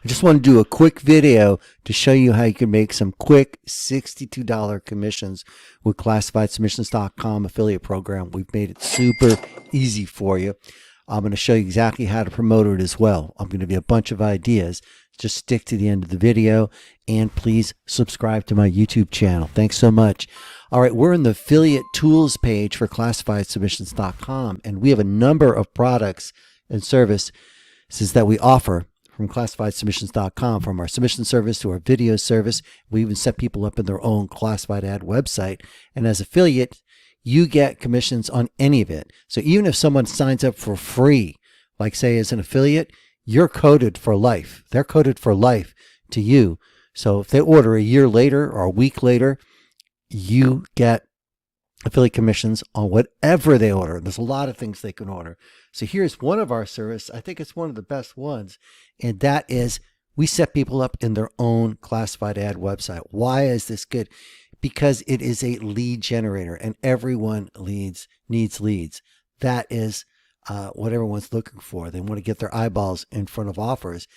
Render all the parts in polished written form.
I just want to do a quick video to show you how you can make some quick $62 commissions with ClassifiedSubmissions's.com affiliate program. We've made it super easy for you. I'm going to show you exactly how to promote it as well. I'm going to give you a bunch of ideas. Just stick to the end of the video and please subscribe to my YouTube channel. Thanks so much. All right, we're in the affiliate tools page for ClassifiedSubmissions's.com, and we have a number of products and services that we offer from ClassifiedSubmissions's.com, from our submission service to our video service. We even set people up in their own classified ad website. And as affiliate, you get commissions on any of it. So even if someone signs up for free, like say as an affiliate, you're coded for life. They're coded for life to you. So if they order a year later or a week later, you get affiliate commissions on whatever they order. There's a lot of things they can order. So here's one of our services. I think it's one of the best ones. And that is we set people up in their own classified ad website. Why is this good? Because it is a lead generator and everyone needs leads. That is what everyone's looking for. They want to get their eyeballs in front of offers.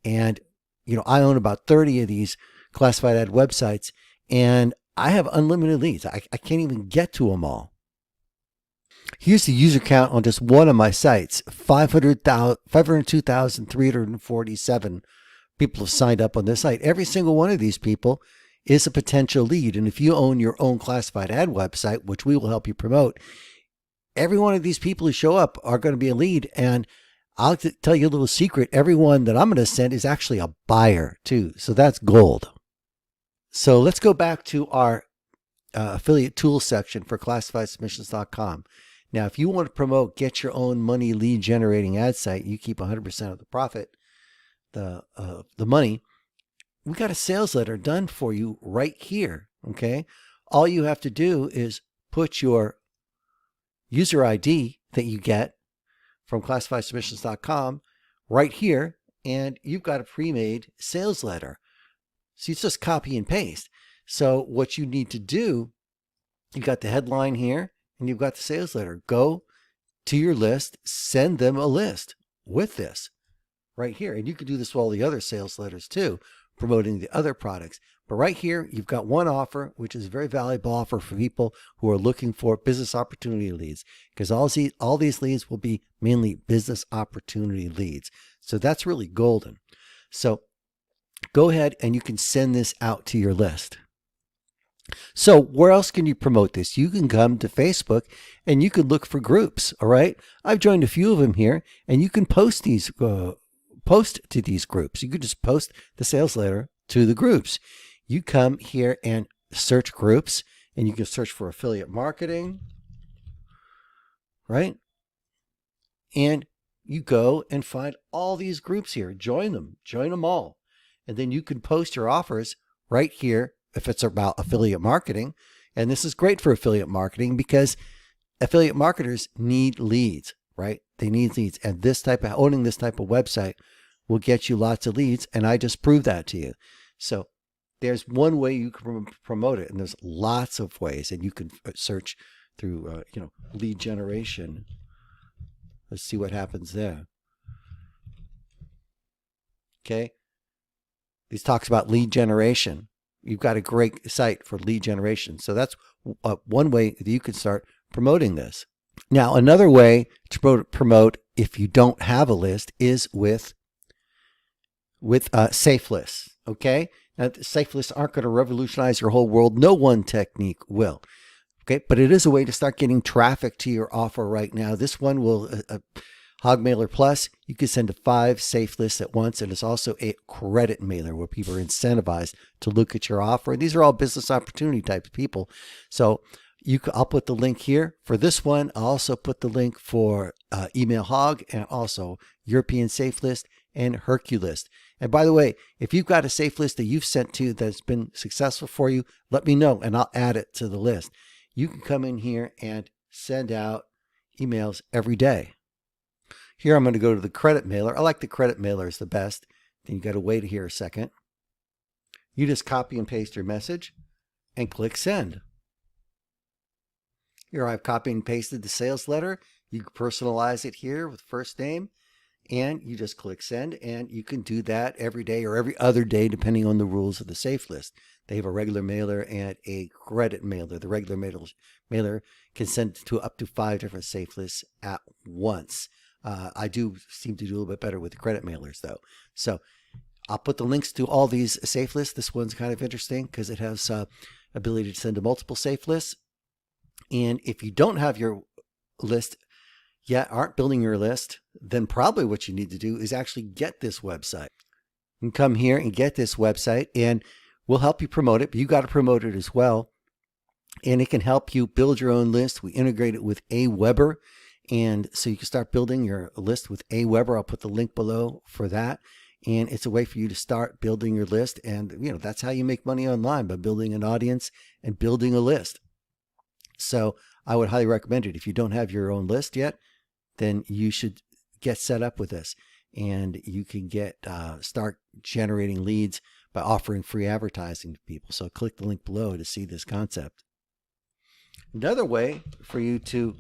And, you know, I own about 30 of these classified ad websites and I have unlimited leads. I can't even get to them all. Here's the user count on just one of my sites. 502,347 people have signed up on this site. Every single one of these people is a potential lead. And if you own your own classified ad website, which we will help you promote, every one of these people who show up are going to be a lead. And I'll tell you a little secret. Everyone that I'm going to send is actually a buyer too. So that's gold. So let's go back to our affiliate tools section for ClassifiedSubmissions.com. Now, if you want to promote, get your own money lead generating ad site, you keep 100% of the profit, the money. We got a sales letter done for you right here. Okay. All you have to do is put your user ID that you get from ClassifiedSubmissions.com right here, and you've got a pre-made sales letter. So it's just copy and paste. So what you need to do, you've got the headline here and you've got the sales letter. Go to your list, send them a list with this right here. And you can do this with all the other sales letters too, promoting the other products. But right here, you've got one offer, which is a very valuable offer for people who are looking for business opportunity leads, because all these leads will be mainly business opportunity leads. So that's really golden. So go ahead and you can send this out to your list. So where else can you promote this? You can come to Facebook and you can look for groups. All right. I've joined a few of them here, and you can post to these groups. You could just post the sales letter to the groups. You come here and search groups, and you can search for affiliate marketing, right? And you go and find all these groups here. Join them all. And then you can post your offers right here if it's about affiliate marketing. And this is great for affiliate marketing because affiliate marketers need leads, right? They need leads. And owning this type of website will get you lots of leads. And I just proved that to you. So there's one way you can promote it. And there's lots of ways. And you can search through, lead generation. Let's see what happens there. Okay. This talks about lead generation. You've got a great site for lead generation. So that's one way that you can start promoting this. Now, another way to promote if you don't have a list is with safe lists. Okay. Now, safe lists aren't going to revolutionize your whole world. No one technique will. Okay. But it is a way to start getting traffic to your offer right now. This one will, Hogmailer Plus, you can send to 5 safe lists at once, and it's also a credit mailer where people are incentivized to look at your offer. And these are all business opportunity type of people. So I'll put the link here for this one. I'll also put the link for Email Hog and also European Safe List and Herculist. And by the way, if you've got a safe list that you've sent to that's been successful for you, let me know and I'll add it to the list. You can come in here and send out emails every day. Here I'm going to go to the credit mailer. I like the credit mailer is the best. Then you got to wait here a second. You just copy and paste your message and click send. Here I've copied and pasted the sales letter. You can personalize it here with first name. and you just click send, and you can do that every day or every other day depending on the rules of the safe list. They have a regular mailer and a credit mailer. The regular mailer can send to up to 5 different safe lists at once. I do seem to do a little bit better with the credit mailers though. So I'll put the links to all these safe lists. This one's kind of interesting because it has ability to send to multiple safe lists. And if you don't have your list yet, aren't building your list, then probably what you need to do is actually get this website. You can come here and get this website, and we'll help you promote it, but you got to promote it as well. And it can help you build your own list. We integrate it with Aweber, and so you can start building your list with Aweber. I'll put the link below for that. And it's a way for you to start building your list. And, that's how you make money online, by building an audience and building a list. So I would highly recommend it. If you don't have your own list yet, then you should get set up with this. And you can start generating leads by offering free advertising to people. So click the link below to see this concept. Another way for you to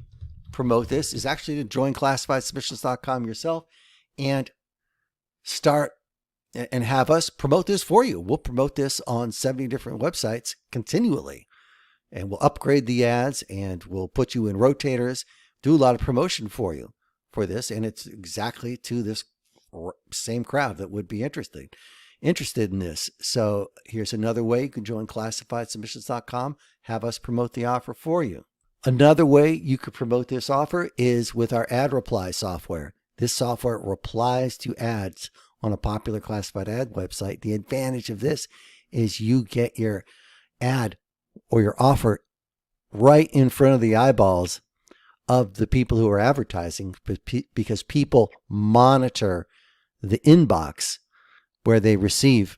promote this is actually to join ClassifiedSubmissions's.com yourself and start and have us promote this for you. We'll promote this on 70 different websites continually, and we'll upgrade the ads, and we'll put you in rotators, do a lot of promotion for you for this. And it's exactly to this same crowd that would be interested in this. So here's another way you can join ClassifiedSubmissions's.com, have us promote the offer for you. Another way you could promote this offer is with our ad reply software. This software replies to ads on a popular classified ad website. The advantage of this is you get your ad or your offer right in front of the eyeballs of the people who are advertising, because people monitor the inbox where they receive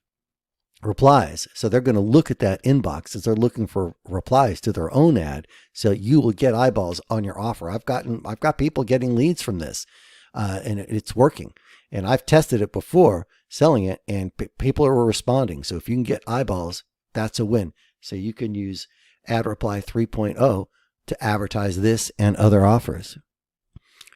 replies. So they're going to look at that inbox as they're looking for replies to their own ad. So you will get eyeballs on your offer. I've got people getting leads from this. And it's working. And I've tested it before, selling it, and people are responding. So if you can get eyeballs, that's a win. So you can use Ad Reply 3.0 to advertise this and other offers.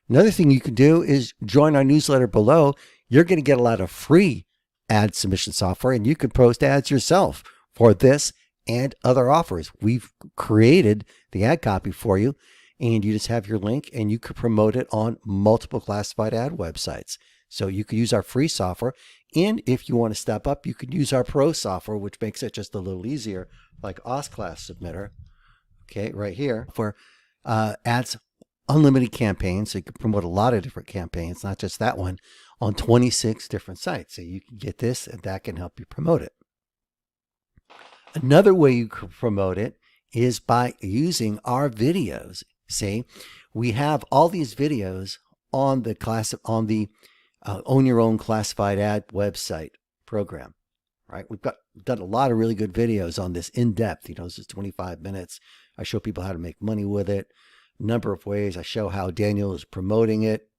Another thing you can do is join our newsletter below. You're going to get a lot of free ad submission software, and you can post ads yourself for this and other offers. We've created the ad copy for you, and you just have your link, and you could promote it on multiple classified ad websites. So you could use our free software, and if you want to step up, you could use our pro software, which makes it just a little easier, like Class Submitter. Okay, right here for ads, unlimited campaigns. So you can promote a lot of different campaigns, not just that one, on 26 different sites. So you can get this, and that can help you promote it. Another way you can promote it is by using our videos. See, we have all these videos on the Own Your Own Classified Ad website program, right? We've done a lot of really good videos on this in depth. This is 25 minutes. I show people how to make money with it, a number of ways. I show how Daniel is promoting it.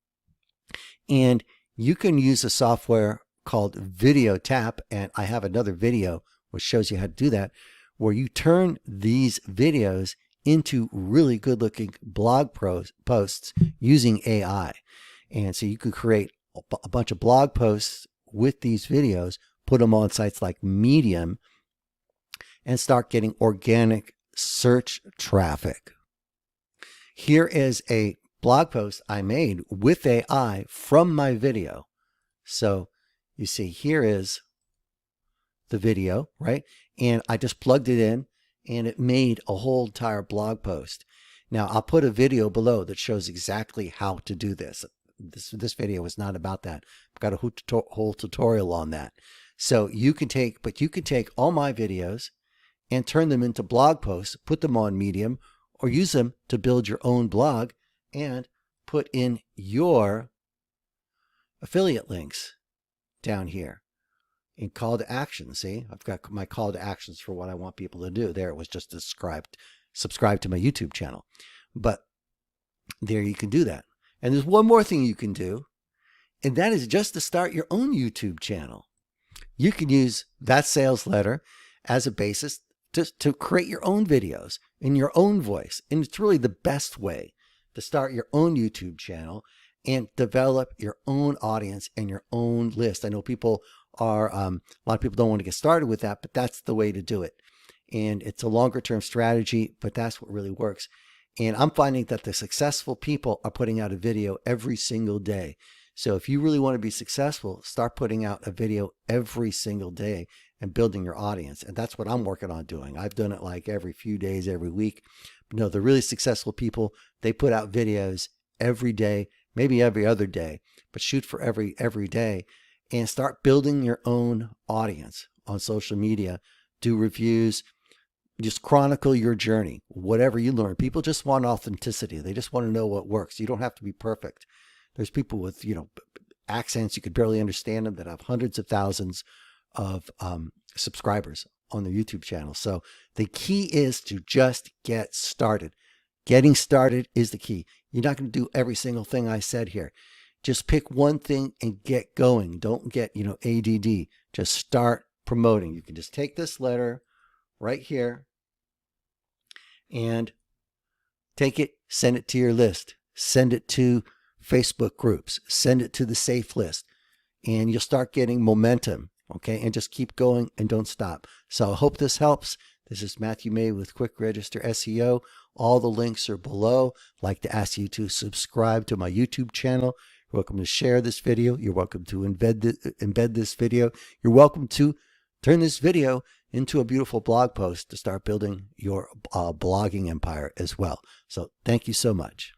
And you can use a software called Video Tap, and I have another video which shows you how to do that, where you turn these videos into really good looking blog posts using AI. And so you can create a bunch of blog posts with these videos, put them on sites like Medium, and start getting organic search traffic. Here is a blog post I made with AI from my video. So you see, here is the video, right? And I just plugged it in, and it made a whole entire blog post. Now, I'll put a video below that shows exactly how to do this. This video is not about that. I've got a whole tutorial on that. So you can take all my videos and turn them into blog posts, put them on Medium, or use them to build your own blog and put in your affiliate links down here in call to action. See, I've got my call to actions for what I want people to do. There it was just subscribe to my YouTube channel. But there you can do that. And there's one more thing you can do, and that is just to start your own YouTube channel. You can use that sales letter as a basis to create your own videos in your own voice. And it's really the best way to start your own YouTube channel and develop your own audience and your own list. I know people are, a lot of people don't want to get started with that, but that's the way to do it. And it's a longer term strategy, but that's what really works. And I'm finding that the successful people are putting out a video every single day. So if you really want to be successful, start putting out a video every single day and building your audience. And that's what I'm working on doing. I've done it like every few days, every week. But no, the really successful people, they put out videos every day, maybe every other day, but shoot for every day and start building your own audience on social media. Do reviews, just chronicle your journey, whatever you learn. People just want authenticity. They just want to know what works. You don't have to be perfect. There's people with, accents, you could barely understand them, that have hundreds of thousands of subscribers on their YouTube channel. So the key is to just get started. Getting started is the key. You're not going to do every single thing I said here. Just pick one thing and get going. Don't get, ADD. Just start promoting. You can just take this letter right here and take it, send it to your list, send it to Facebook groups, send it to the safe list, and you'll start getting momentum. Okay, and just keep going and don't stop. So I hope this helps. This is Matthew May with Quick Register SEO. All the links are below. I'd like to ask you to subscribe to my YouTube channel. You're welcome to share this video. You're welcome to embed this video. You're welcome to turn this video into a beautiful blog post to start building your blogging empire as well. So thank you so much.